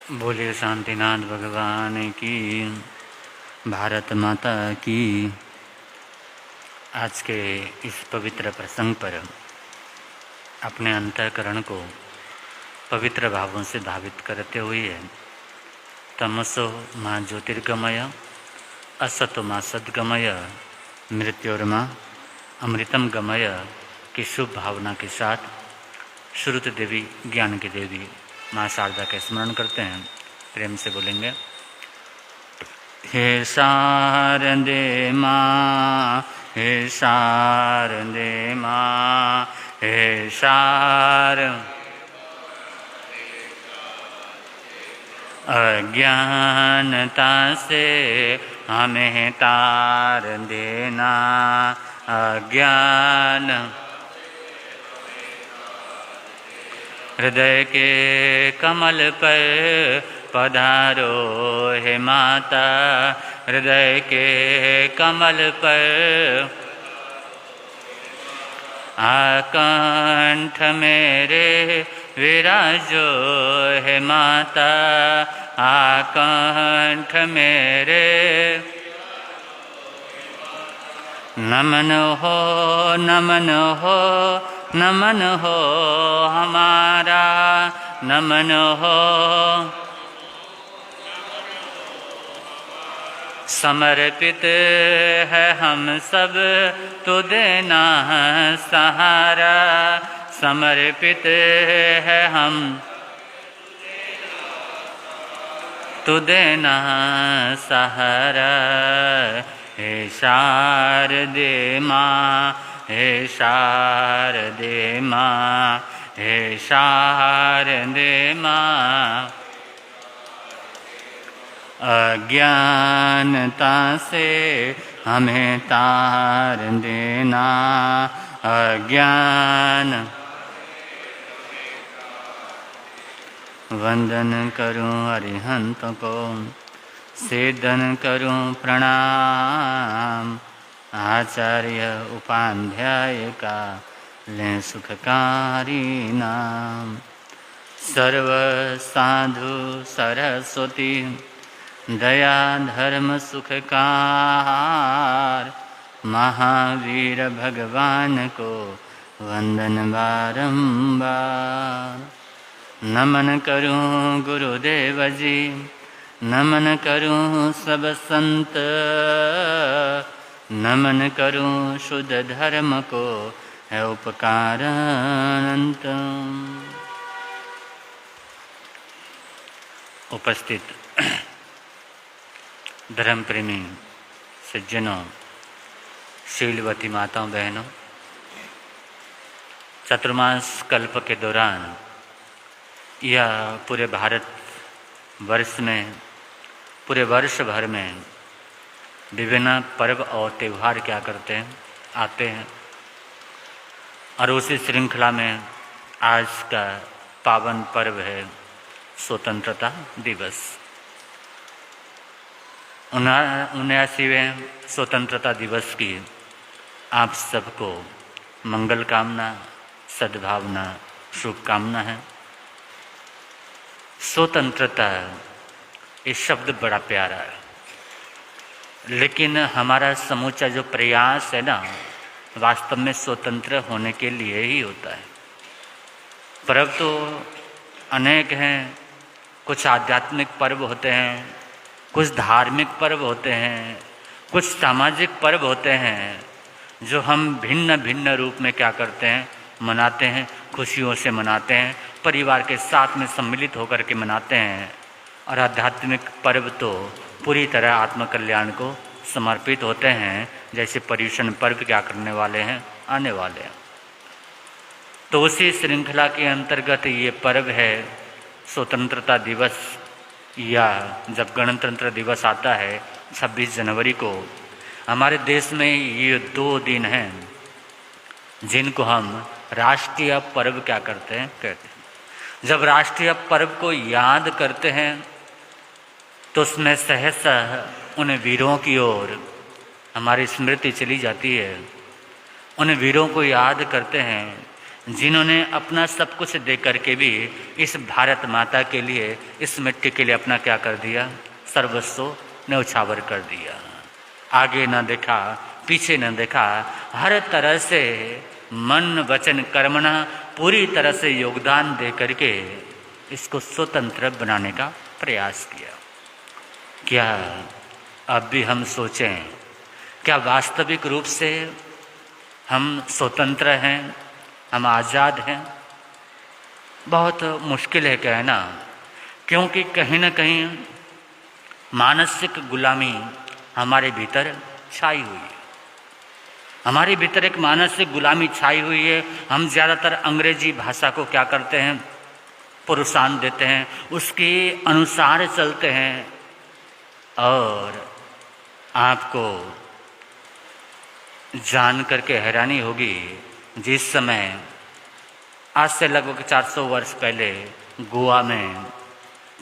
बोलिए शांतिनाथ भगवान की, भारत माता की। आज के इस पवित्र प्रसंग पर अपने अंतःकरण को पवित्र भावों से भावित करते हुए तमसो माँ ज्योतिर्गमय, असतो माँ सद्गमय, मृत्योर्मा अमृतम गमय की शुभ भावना के साथ श्रुत देवी, ज्ञान की देवी माँ शारदा का स्मरण करते हैं। प्रेम से बोलेंगे, हे शारदे माँ, हे शारदे माँ, हे अज्ञानता से हमें तार देना, अज्ञान हृदय के कमल पर पधारो हे माता, हृदय के कमल पर आकंठ मेरे विराजो हे माता, आकंठ मेरे नमन हो, नमन हो, नमन हो हमारा, नमन हो। समर्पित है हम सब, तो देना सहारा, समर्पित है हम, तो देना सहारा। हे शारदे माँ, हे शारदे माँ, हे शारदे माँ, अज्ञानता से हमें तार देना, अज्ञान वंदन करूं अरिहंत को, सेदन करूं प्रणाम, आचार्य उपाध्याय का लें सुखकारी नाम। सर्व साधु सरस्वती दया धर्म सुखकार, महावीर भगवान को वंदन बारंबार। नमन करूं गुरुदेव जी, नमन करूं सब संत, नमन करूं शुद्ध धर्म को है उपकार अनंत। उपस्थित धर्म प्रेमी सज्जनों, शीलवती माताओं बहनों, चतुर्मास कल्प के दौरान या पूरे भारत वर्ष में, पूरे वर्ष भर में विभिन्न पर्व और त्यौहार क्या करते हैं, आते हैं। और उसी श्रृंखला में आज का पावन पर्व है स्वतंत्रता दिवस। 79वें स्वतंत्रता दिवस की आप सबको मंगल कामना, सद्भावना, शुभकामना है। स्वतंत्रता ये शब्द बड़ा प्यारा है, लेकिन हमारा समूचा जो प्रयास है ना, वास्तव में स्वतंत्र होने के लिए ही होता है। पर्व तो अनेक हैं, कुछ आध्यात्मिक पर्व होते हैं, कुछ धार्मिक पर्व होते हैं, कुछ सामाजिक पर्व होते हैं, जो हम भिन्न भिन्न रूप में क्या करते हैं, मनाते हैं, खुशियों से मनाते हैं, परिवार के साथ में सम्मिलित होकर के मनाते हैं। और आध्यात्मिक पर्व तो पूरी तरह आत्मकल्याण को समर्पित होते हैं, जैसे पर्युषण पर्व क्या करने वाले हैं, आने वाले हैं। तो उसी श्रृंखला के अंतर्गत ये पर्व है स्वतंत्रता दिवस, या जब गणतंत्र दिवस आता है 26 जनवरी को। हमारे देश में ये 2 दिन हैं जिनको हम राष्ट्रीय पर्व क्या करते हैं, कहते हैं। जब राष्ट्रीय पर्व को याद करते हैं तो उसमें सहसा उन वीरों की ओर हमारी स्मृति चली जाती है। उन वीरों को याद करते हैं जिन्होंने अपना सब कुछ दे करके भी इस भारत माता के लिए, इस मिट्टी के लिए अपना क्या कर दिया, सर्वस्व न्यौछावर कर दिया। आगे न देखा, पीछे न देखा, हर तरह से मन वचन कर्मणा पूरी तरह से योगदान दे करके इसको स्वतंत्र बनाने का प्रयास किया। क्या अब भी हम सोचें, क्या वास्तविक रूप से हम स्वतंत्र हैं, हम आज़ाद हैं? बहुत मुश्किल है कहना, क्योंकि कहीं न कहीं मानसिक गुलामी हमारे भीतर छाई हुई है। हमारे भीतर एक मानसिक गुलामी छाई हुई है। हम ज़्यादातर अंग्रेजी भाषा को क्या करते हैं, प्रोत्साहन देते हैं, उसके अनुसार चलते हैं। और आपको जान करके हैरानी होगी, जिस समय आज से लगभग 400 वर्ष पहले गोवा में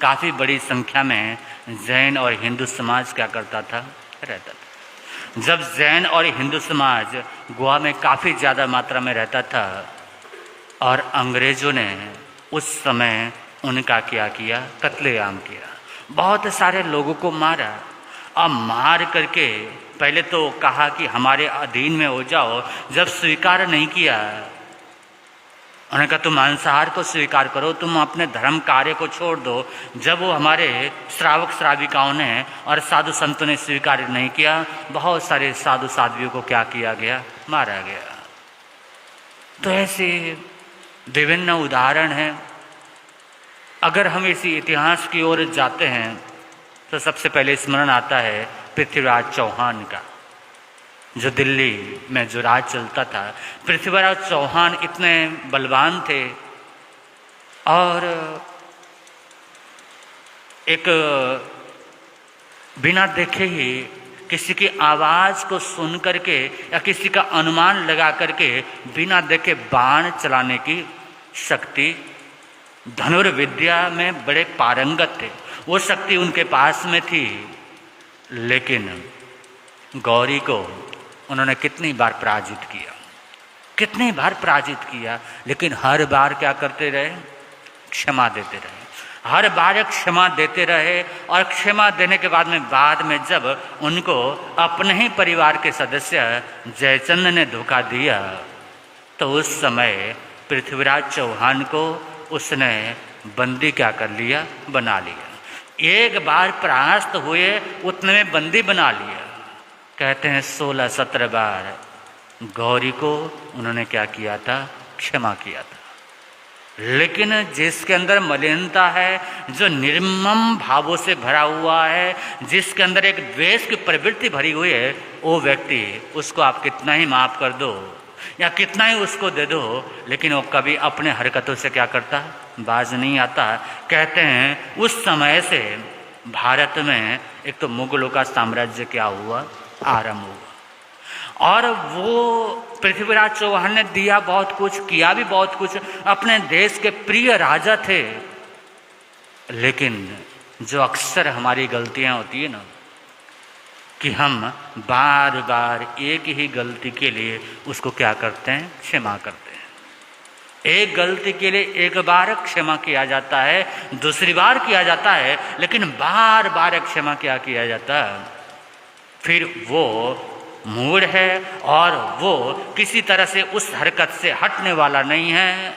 काफ़ी बड़ी संख्या में जैन और हिंदू समाज क्या करता था, रहता था। जब जैन और हिंदू समाज गोवा में काफ़ी ज़्यादा मात्रा में रहता था और अंग्रेज़ों ने उस समय उनका क्या किया, कत्लेआम किया। बहुत सारे लोगों को मारा और मार करके पहले तो कहा कि हमारे अधीन में हो जाओ। जब स्वीकार नहीं किया, उन्होंने कहा तुम मांसाहार को स्वीकार करो, तुम अपने धर्म कार्य को छोड़ दो। जब वो हमारे श्रावक श्राविकाओं ने और साधु संतों ने स्वीकार नहीं किया, बहुत सारे साधु साध्वियों को क्या किया गया, मारा गया। तो ऐसे विभिन्न उदाहरण हैं। अगर हम इसी इतिहास की ओर जाते हैं तो सबसे पहले स्मरण आता है पृथ्वीराज चौहान का, जो दिल्ली में जो राज चलता था। पृथ्वीराज चौहान इतने बलवान थे और एक बिना देखे ही किसी की आवाज़ को सुन करके या किसी का अनुमान लगा करके बिना देखे बाण चलाने की शक्ति, धनुर्विद्या में बड़े पारंगत थे। वो शक्ति उनके पास में थी, लेकिन गौरी को उन्होंने कितनी बार पराजित किया, कितनी बार पराजित किया, लेकिन हर बार क्या करते रहे, क्षमा देते रहे। हर बार क्षमा देते रहे और क्षमा देने के बाद में जब उनको अपने ही परिवार के सदस्य जयचंद ने धोखा दिया, तो उस समय पृथ्वीराज चौहान को उसने बंदी क्या कर लिया, बना लिया। एक बार परास्त हुए, उतने में बंदी बना लिया। कहते हैं 16-17 बार गौरी को उन्होंने क्या किया था, क्षमा किया था। लेकिन जिसके अंदर मलिनता है, जो निर्मम भावों से भरा हुआ है, जिसके अंदर एक द्वेष की प्रवृत्ति भरी हुई है, वो व्यक्ति, उसको आप कितना ही माफ कर दो या कितना ही उसको दे दो, लेकिन वो कभी अपने हरकतों से क्या करता, बाज नहीं आता। कहते हैं उस समय से भारत में एक तो मुगलों का साम्राज्य क्या हुआ, आरंभ हुआ। और वो पृथ्वीराज चौहान ने दिया बहुत कुछ, किया भी बहुत कुछ, अपने देश के प्रिय राजा थे। लेकिन जो अक्सर हमारी गलतियां होती है ना, कि हम बार बार एक ही गलती के लिए उसको क्या करते हैं, क्षमा करते हैं। एक गलती के लिए एक बार क्षमा किया जाता है, दूसरी बार किया जाता है, लेकिन बार बार क्षमा क्या किया जाता है, फिर वो मूड है और वो किसी तरह से उस हरकत से हटने वाला नहीं है।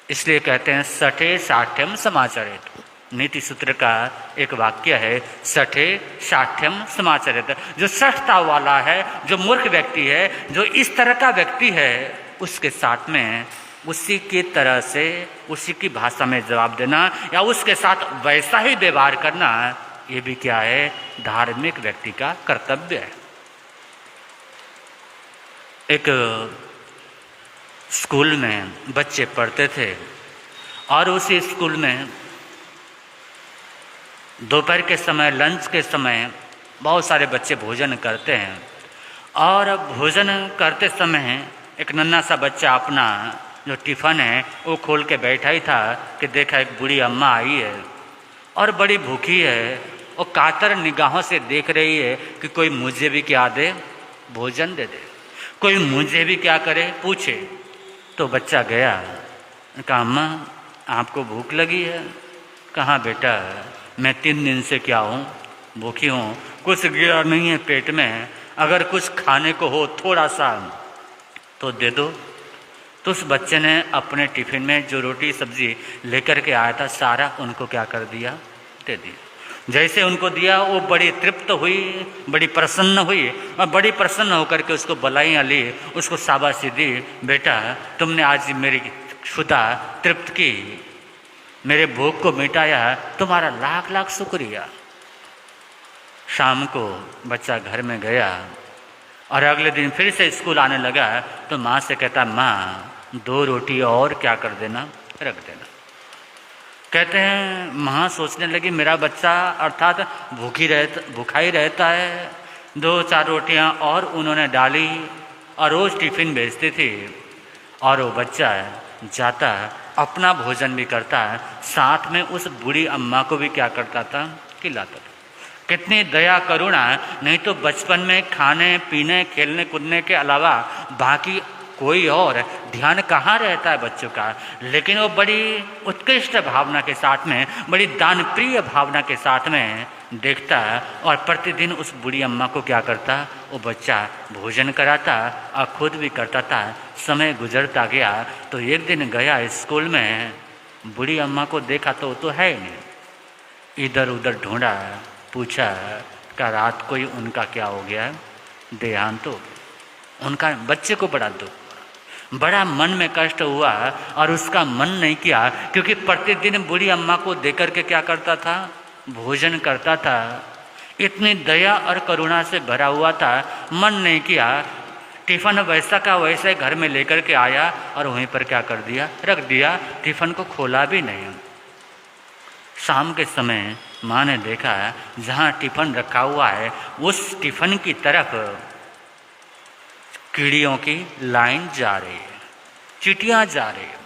इसलिए कहते हैं सठे साठ्यम समाचरेत। नीति सूत्र का एक वाक्य है, सठे साठ्यम समाचरेत। जो सठता वाला है, जो मूर्ख व्यक्ति है, जो इस तरह का व्यक्ति है, उसके साथ में उसी की तरह से, उसी की भाषा में जवाब देना या उसके साथ वैसा ही व्यवहार करना, ये भी क्या है, धार्मिक व्यक्ति का कर्तव्य है। एक स्कूल में बच्चे पढ़ते थे और उसी स्कूल में दोपहर के समय, लंच के समय बहुत सारे बच्चे भोजन करते हैं। और भोजन करते समय एक नन्हा सा बच्चा अपना जो टिफ़िन है वो खोल के बैठा ही था कि देखा एक बूढ़ी अम्मा आई है और बड़ी भूखी है। वो कातर निगाहों से देख रही है कि कोई मुझे भी क्या दे, भोजन दे दे, कोई मुझे भी क्या करे, पूछे। तो बच्चा गया, कहा अम्मा आपको भूख लगी है? कहाँ बेटा, मैं 3 दिन से क्या हूँ, भूखी हूँ, कुछ गया नहीं है पेट में, अगर कुछ खाने को हो थोड़ा सा तो दे दो। तो उस बच्चे ने अपने टिफिन में जो रोटी सब्जी लेकर के आया था सारा उनको क्या कर दिया, दे दिया। जैसे उनको दिया वो बड़ी तृप्त हुई, बड़ी प्रसन्न हुई और बड़ी प्रसन्न होकर के उसको बधाइयाँ ली, उसको शाबाशी दी, बेटा तुमने आज मेरी क्षुधा तृप्त की, मेरे भूख को मिटाया, तुम्हारा लाख लाख शुक्रिया। शाम को बच्चा घर में गया और अगले दिन फिर से स्कूल आने लगा तो माँ से कहता, माँ 2 रोटी और क्या कर देना, रख देना। कहते हैं माँ सोचने लगी मेरा बच्चा अर्थात भूखा ही रहता है, 2-4 रोटियाँ और उन्होंने डाली और रोज़ टिफ़िन भेजती थी और वो बच्चा जाता अपना भोजन भी करता, साथ में उस बूढ़ी अम्मा को भी क्या करता था, खिलाता था। कितनी दया करुणा, नहीं तो बचपन में खाने पीने खेलने कूदने के अलावा बाकी कोई और ध्यान कहाँ रहता है बच्चों का। लेकिन वो बड़ी उत्कृष्ट भावना के साथ में, बड़ी दान प्रिय भावना के साथ में देखता और प्रतिदिन उस बूढ़ी अम्मा को क्या करता, वो बच्चा भोजन कराता और खुद भी करता था। समय गुजरता गया तो एक दिन गया स्कूल में, बूढ़ी अम्मा को देखा तो वो तो है ही नहीं, इधर उधर ढूंढा, पूछा का रात को ही उनका क्या हो गया, देहांत हो। उनका बच्चे को बड़ा दुख, बड़ा मन में कष्ट हुआ और उसका मन नहीं किया, क्योंकि प्रतिदिन बूढ़ी अम्मा को देकर के क्या करता था, भोजन करता था, इतनी दया और करुणा से भरा हुआ था, मन नहीं किया। टिफ़िन वैसा का वैसे घर में लेकर के आया और वहीं पर क्या कर दिया, रख दिया, टिफ़िन को खोला भी नहीं। शाम के समय माँ ने देखा जहाँ टिफ़िन रखा हुआ है उस टिफ़िन की तरफ कीड़ियों की लाइन जा रही है, चींटियाँ जा रही है।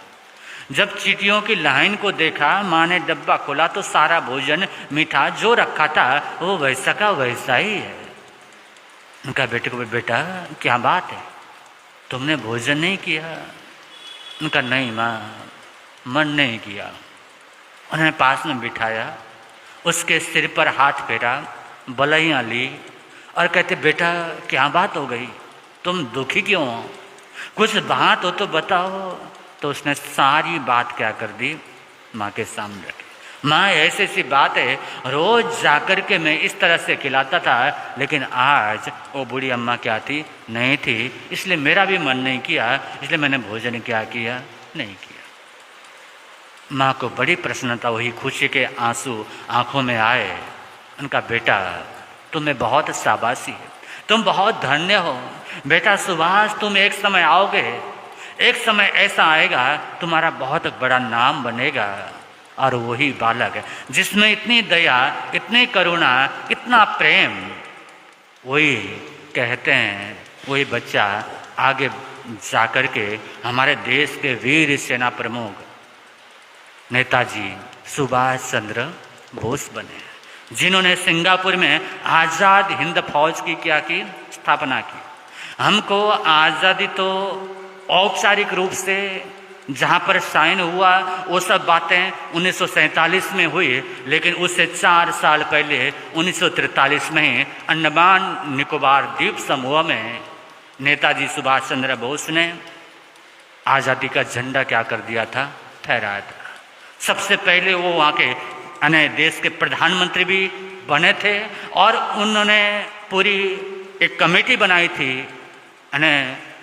जब चींटियों की लाइन को देखा, माँ ने डब्बा खोला तो सारा भोजन मीठा जो रखा था वो वैसा का वैसा ही है। उनका बेटे को, बेटा क्या बात है, तुमने भोजन नहीं किया? उनका नहीं माँ, मन नहीं किया। उन्होंने पास में बिठाया, उसके सिर पर हाथ फेरा, बधाइयाँ ली और कहते बेटा क्या बात हो गई, तुम दुखी क्यों हो, कुछ बात हो तो बताओ। तो उसने सारी बात क्या कर दी, माँ के सामने रखी। माँ ऐसी ऐसी बात है, रोज जाकर के मैं इस तरह से खिलाता था, लेकिन आज वो बूढ़ी अम्मा क्या थी, नहीं थी, इसलिए मेरा भी मन नहीं किया, इसलिए मैंने भोजन क्या किया, नहीं किया। माँ को बड़ी प्रसन्नता हुई, खुशी के आंसू आंखों में आए। उनका बेटा तुम्हें बहुत शाबाशी है, तुम बहुत धन्य हो बेटा सुभाष, तुम एक समय आओगे, एक समय ऐसा आएगा तुम्हारा बहुत बड़ा नाम बनेगा। और वही बालक जिसमें इतनी दया, इतनी करुणा, इतना प्रेम, वही कहते हैं, वही बच्चा आगे जाकर के हमारे देश के वीर सेना प्रमुख नेताजी सुभाष चंद्र बोस बने, जिन्होंने सिंगापुर में आज़ाद हिंद फौज की क्या की, स्थापना की। हमको आज़ादी तो औपचारिक रूप से जहाँ पर साइन हुआ वो सब बातें 1947 में हुई, लेकिन उससे 4 साल पहले 1943 में अंडमान निकोबार द्वीप समूह में नेताजी सुभाष चंद्र बोस ने आज़ादी का झंडा क्या कर दिया था, फहराया था। सबसे पहले वो वहाँ के अन्य देश के प्रधानमंत्री भी बने थे और उन्होंने पूरी एक कमेटी बनाई थी,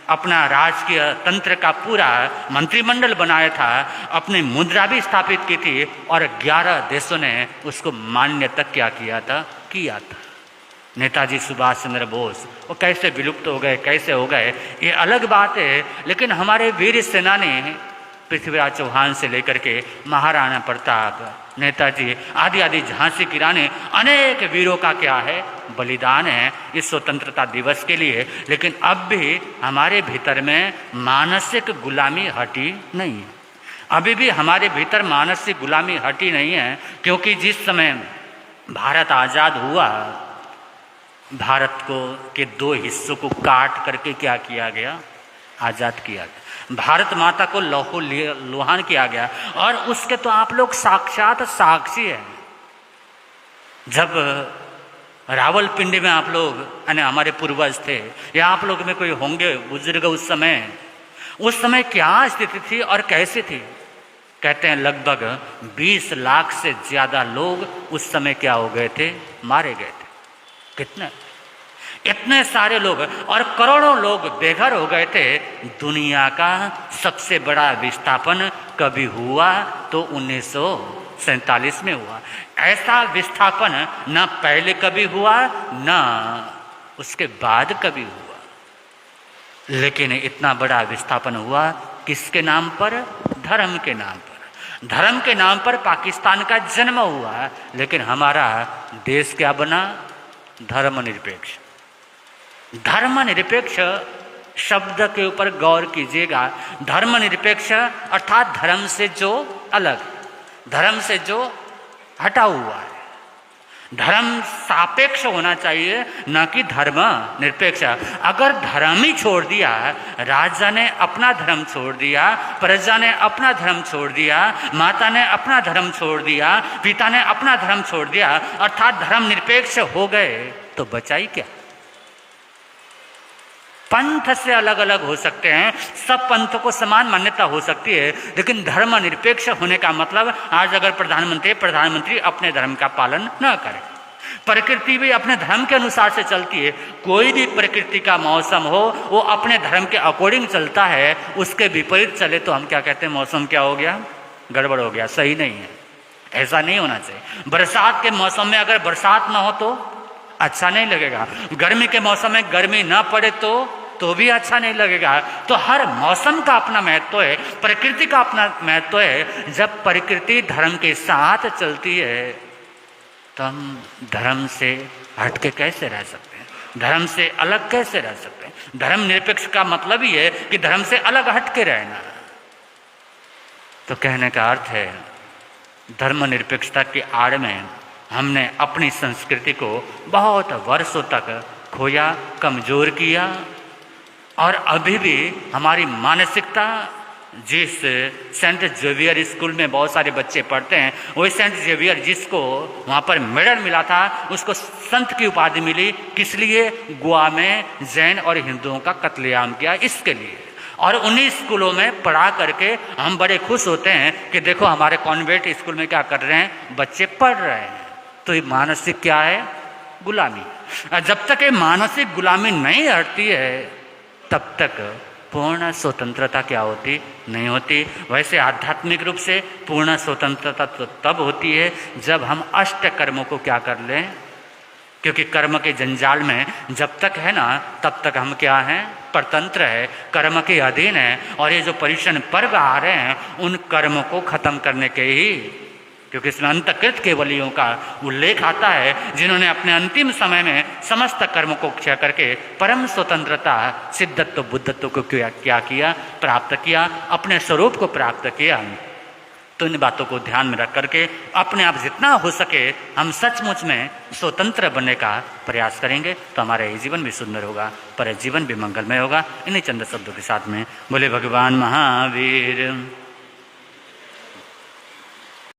अपना राजकीय तंत्र का पूरा मंत्रिमंडल बनाया था, अपनी मुद्रा भी स्थापित की थी और 11 देशों ने उसको मान्य तक क्या किया था। नेताजी सुभाष चंद्र बोस वो कैसे विलुप्त हो गए, कैसे हो गए, ये अलग बात है, लेकिन हमारे वीर सेनानी पृथ्वीराज चौहान से लेकर के महाराणा प्रताप, नेताजी आदि आदि, झांसी की रानी, अनेक वीरों का क्या है, बलिदान है इस स्वतंत्रता दिवस के लिए। लेकिन अब भी हमारे भीतर में मानसिक गुलामी हटी नहीं है, अभी भी हमारे भीतर मानसिक गुलामी हटी नहीं है, क्योंकि जिस समय भारत आज़ाद हुआ, भारत को के 2 हिस्सों को काट करके क्या किया गया, आज़ाद किया गया। भारत माता को लहू लुहान किया गया, और उसके तो आप लोग साक्षात साक्षी हैं। जब रावलपिंडी में आप लोग यानी हमारे पूर्वज थे, या आप लोग में कोई होंगे बुजुर्ग, उस समय क्या स्थिति थी और कैसी थी? कहते हैं लगभग 20 लाख से ज़्यादा लोग उस समय क्या हो गए थे, मारे गए थे। कितने, इतने सारे लोग, और करोड़ों लोग बेघर हो गए थे। दुनिया का सबसे बड़ा विस्थापन कभी हुआ तो 1947 में हुआ। ऐसा विस्थापन न पहले कभी हुआ न उसके बाद कभी हुआ। लेकिन इतना बड़ा विस्थापन हुआ किसके नाम पर? धर्म के नाम पर। धर्म के नाम पर पाकिस्तान का जन्म हुआ, लेकिन हमारा देश क्या बना? धर्मनिरपेक्ष। धर्मनिरपेक्ष शब्द के ऊपर गौर कीजिएगा। धर्मनिरपेक्ष अर्थात धर्म से जो अलग, धर्म से जो हटा हुआ है। धर्म सापेक्ष होना चाहिए, न कि धर्म निरपेक्ष। अगर धर्म ही छोड़ दिया, राजा ने अपना धर्म छोड़ दिया, प्रजा ने अपना धर्म छोड़ दिया, माता ने अपना धर्म छोड़ दिया, पिता ने अपना धर्म छोड़ दिया, अर्थात धर्म निरपेक्ष हो गए, तो बचा ही क्या? पंथ से अलग अलग हो सकते हैं, सब पंथों को समान मान्यता हो सकती है, लेकिन धर्म निरपेक्ष होने का मतलब आज अगर प्रधानमंत्री अपने धर्म का पालन न करे, प्रकृति भी अपने धर्म के अनुसार से चलती है। कोई भी प्रकृति का मौसम हो वो अपने धर्म के अकॉर्डिंग चलता है, उसके विपरीत चले तो हम क्या कहते हैं? मौसम क्या हो गया? गड़बड़ हो गया, सही नहीं है। ऐसा नहीं होना चाहिए। बरसात के मौसम में अगर बरसात ना हो तो अच्छा नहीं लगेगा, गर्मी के मौसम में गर्मी ना पड़े तो भी अच्छा नहीं लगेगा। तो हर मौसम का अपना महत्व है, प्रकृति का अपना महत्व है। जब प्रकृति धर्म के साथ चलती है तो हम धर्म से हट के कैसे रह सकते हैं? धर्म से अलग कैसे रह सकते हैं? धर्म निरपेक्ष का मतलब ही है कि धर्म से अलग हट के रहना। तो कहने का अर्थ है धर्म निरपेक्षता की आड़ में हमने अपनी संस्कृति को बहुत वर्षों तक खोया, कमजोर किया, और अभी भी हमारी मानसिकता, जिस सेंट जेवियर स्कूल में बहुत सारे बच्चे पढ़ते हैं, वही सेंट जेवियर जिसको वहाँ पर मेडल मिला था, उसको संत की उपाधि मिली। किस लिए? गोवा में जैन और हिंदुओं का कत्लेआम किया, इसके लिए। और उन्हीं स्कूलों में पढ़ा करके हम बड़े खुश होते हैं कि देखो हमारे कॉन्वेंट स्कूल में क्या कर रहे हैं, बच्चे पढ़ रहे हैं। तो ये मानसिक क्या है? गुलामी। जब तक ये मानसिक गुलामी नहीं हटती है तब तक पूर्ण स्वतंत्रता क्या होती? नहीं होती। वैसे आध्यात्मिक रूप से पूर्ण स्वतंत्रता तो तब होती है जब हम अष्ट कर्मों को क्या कर लें, क्योंकि कर्म के जंजाल में जब तक है ना तब तक हम क्या हैं? परतंत्र है, कर्म के अधीन है। और ये जो पर्युषण पर्व आ रहे हैं उन कर्मों को खत्म करने के ही, क्योंकि इसमें अंतकृत केवलियों का उल्लेख आता है जिन्होंने अपने अंतिम समय में समस्त कर्मों को क्षय करके परम स्वतंत्रता, सिद्धत्व, बुद्धत्व को क्या किया? प्राप्त किया, अपने स्वरूप को प्राप्त किया। तो इन बातों को ध्यान में रख करके अपने आप जितना हो सके हम सचमुच में स्वतंत्र बनने का प्रयास करेंगे तो हमारा ये जीवन भी सुंदर होगा, पर जीवन भी मंगलमय होगा। इन्हीं चंद शब्दों के साथ में बोले भगवान महावीर।